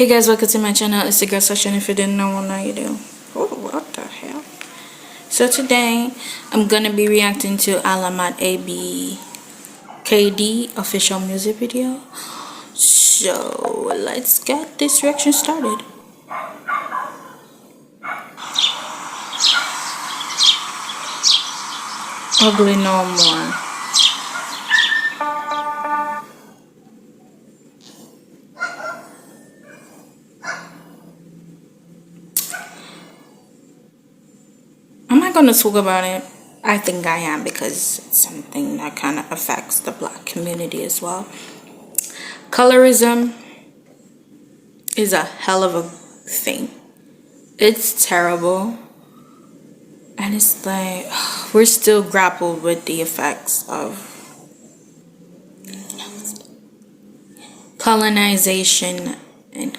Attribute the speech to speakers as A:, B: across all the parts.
A: Hey guys, welcome to my channel. It's the girl section. If you didn't know, well, now you do. Oh, what the hell? So today I'm gonna be reacting to ALAMAT ABKD official music video. So let's get this reaction started. Ugly no more. I'm not gonna talk about it. I think I am because it's something that kind of affects the black community as well. Colorism is a hell of a thing. It's terrible. And it's like we're still grappled with the effects of colonization, and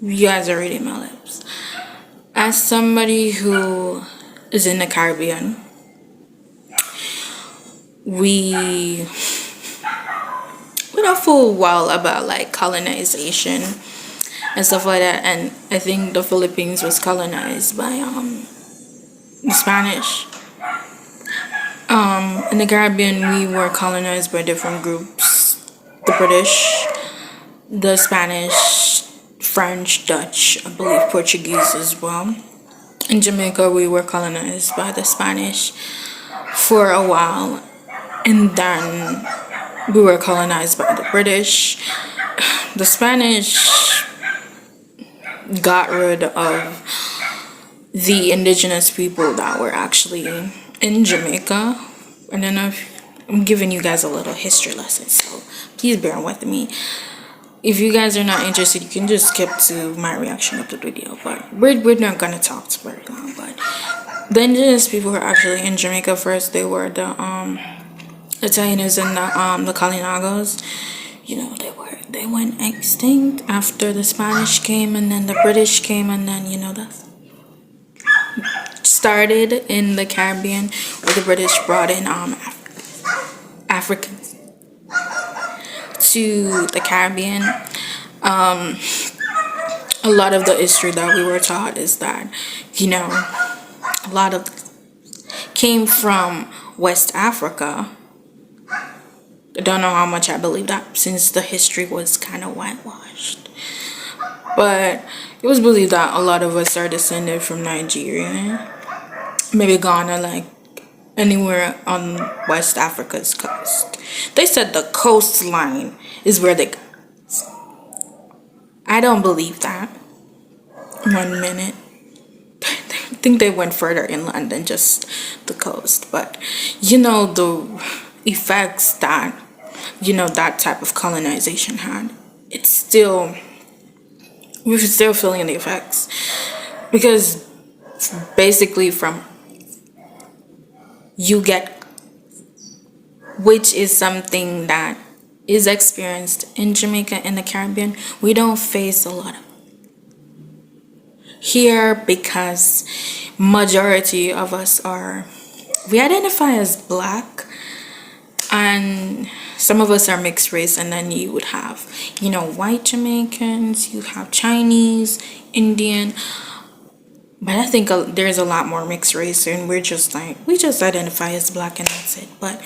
A: you guys are reading my lips. As somebody who is in the Caribbean, we know full well about like colonization and stuff like that, and I think the Philippines was colonized by the Spanish. In the Caribbean, we were colonized by different groups: the British, the Spanish, French, Dutch, I believe Portuguese as well. In Jamaica, we were colonized by the Spanish for a while, and then we were colonized by the British. The Spanish got rid of the indigenous people that were actually in Jamaica. I don't know if I'm giving you guys a little history lesson, so please bear with me. If you guys are not interested, you can just skip to my reaction of the video, but we're not gonna talk too very long. But the indigenous people were actually in Jamaica first. They were the Italians and the Kalinagos. You know, they went extinct after the Spanish came, and then the British came, and then that started in the Caribbean, where the British brought in Africans to the Caribbean. A lot of the history that we were taught is that a lot of came from West Africa. I don't know how much I believe that, since the history was kind of whitewashed, but it was believed that a lot of us are descended from Nigeria, maybe Ghana, like anywhere on West Africa's coast. They said the coastline is where they. I don't believe that. 1 minute. I think they went further inland than just the coast, but the effects that that type of colonization had, we're still feeling the effects, because basically from you get, which is something that is experienced in Jamaica and the Caribbean, we don't face a lot of here, because majority of us we identify as black, and some of us are mixed race, and then you would have white Jamaicans, you have Chinese, Indian, but I think there's a lot more mixed race, and we just identify as black, and that's it. But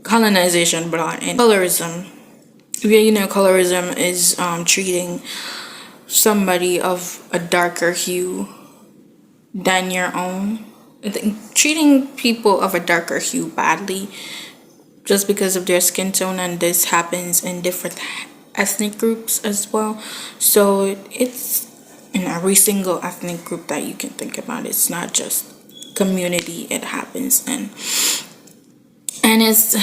A: colonization brought in colorism. Colorism is treating somebody of a darker hue than your own. Treating people of a darker hue badly just because of their skin tone, and this happens in different ethnic groups as well. So it's in every single ethnic group that you can think about. It's not just community, it happens in, and it's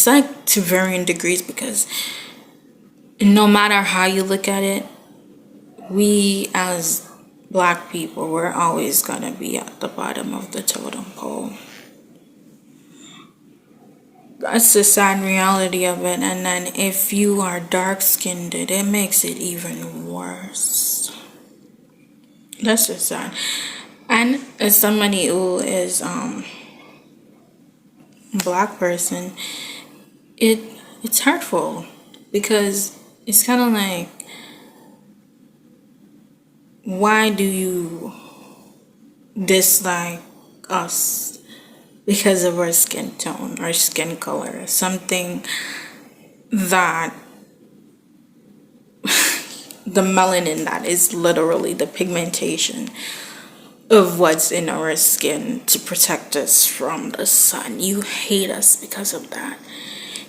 A: like to varying degrees, because no matter how you look at it, we as black people, we're always gonna be at the bottom of the totem pole. That's the sad reality of it. And then if you are dark skinned, it makes it even worse. That's just sad. And as somebody who is black person, it it's hurtful because it's kind of like, why do you dislike us because of our skin tone, our skin color, something that the melanin, that is literally the pigmentation of what's in our skin to protect us from the sun. You hate us because of that.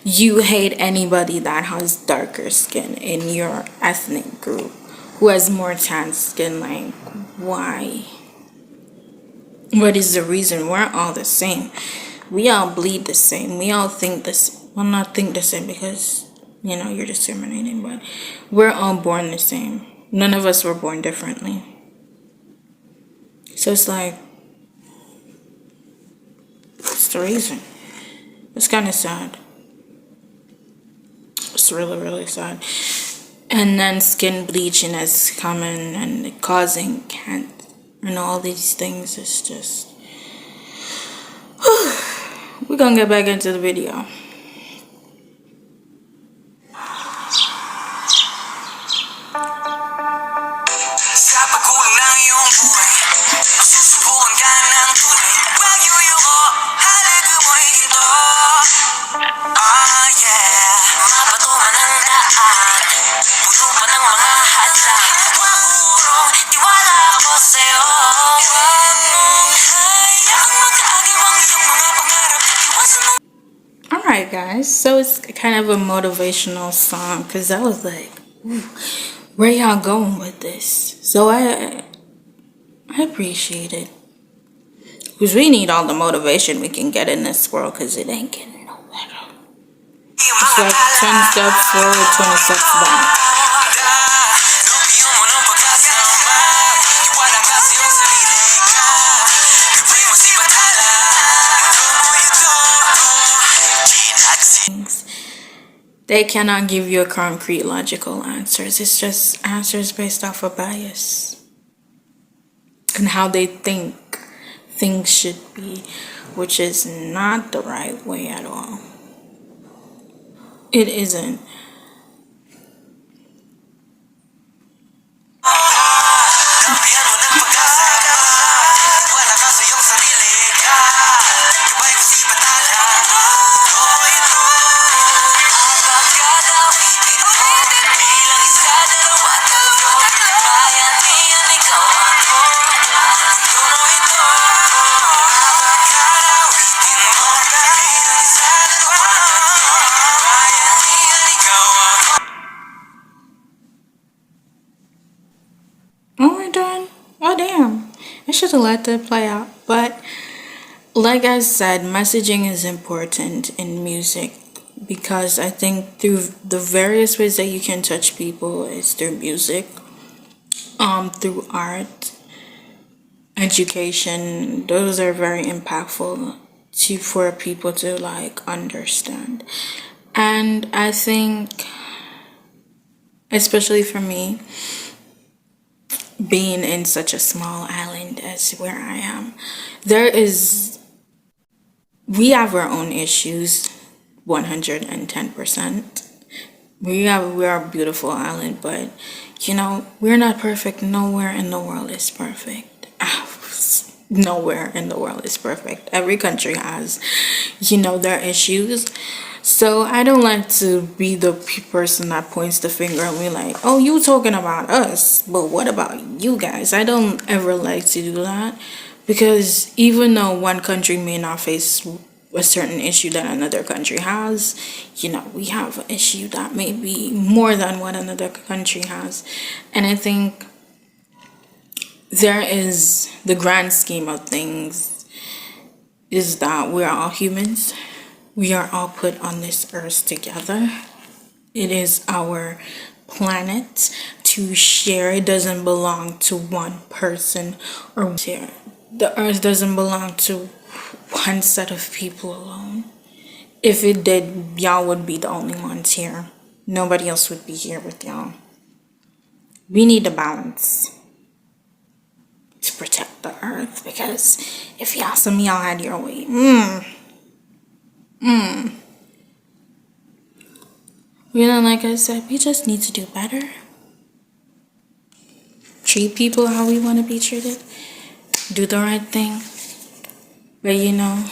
A: You hate anybody that has darker skin in your ethnic group, who has more tan skin. Like, why? What is the reason? We're all the same. We all bleed the same. We all think this. Well, not think the same because, you know, you're discriminating, but we're all born the same. None of us were born differently. So it's like, what's the reason? It's kind of sad. It's really, really sad. And then skin bleaching is common and causing cancer and all these things. It's just, we're gonna get back into the video. Alright guys, so it's kind of a motivational song because I was like, ooh, where y'all going with this? So I appreciate it. Because we need all the motivation we can get in this world because it ain't getting no better. It's like 10 steps forward, 20 steps back. They cannot give you a concrete logical answers. It's just answers based off of bias and how they think things should be, which is not the right way at all. It isn't. Oh, we're done. Oh, damn. I should have let that play out. But like I said, messaging is important in music because I think through the various ways that you can touch people is through music, through art, education. Those are very impactful for people to like understand. And I think, especially for me, being in such a small island as where I am, we have our own issues, 110%. We're a beautiful island, but you know, we're not perfect. Nowhere in the world is perfect. Nowhere in the world is perfect. Every country has, you know, their issues. So I don't like to be the person that points the finger and be like, oh, you talking about us, but what about you guys? I don't ever like to do that because even though one country may not face a certain issue that another country has, you know, we have an issue that may be more than what another country has. And I think there is the grand scheme of things is that we're all humans. We are all put on this earth together. It is our planet to share. It doesn't belong to one person or share. The earth doesn't belong to one set of people alone. If it did, y'all would be the only ones here. Nobody else would be here with y'all. We need a balance to protect the earth because if some of y'all had your way, You know, like I said, we just need to do better. Treat people how we want to be treated. Do the right thing. But you know,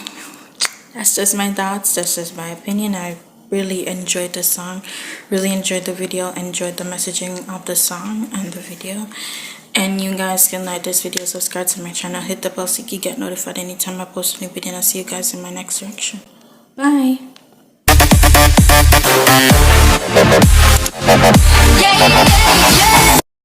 A: that's just my thoughts. That's just my opinion. I really enjoyed the song. Really enjoyed the video. Enjoyed the messaging of the song and the video. And you guys can like this video, subscribe to my channel, hit the bell so you can get notified anytime I post a new video. And I'll see you guys in my next reaction. Bye.
B: Yeah, yeah, yeah.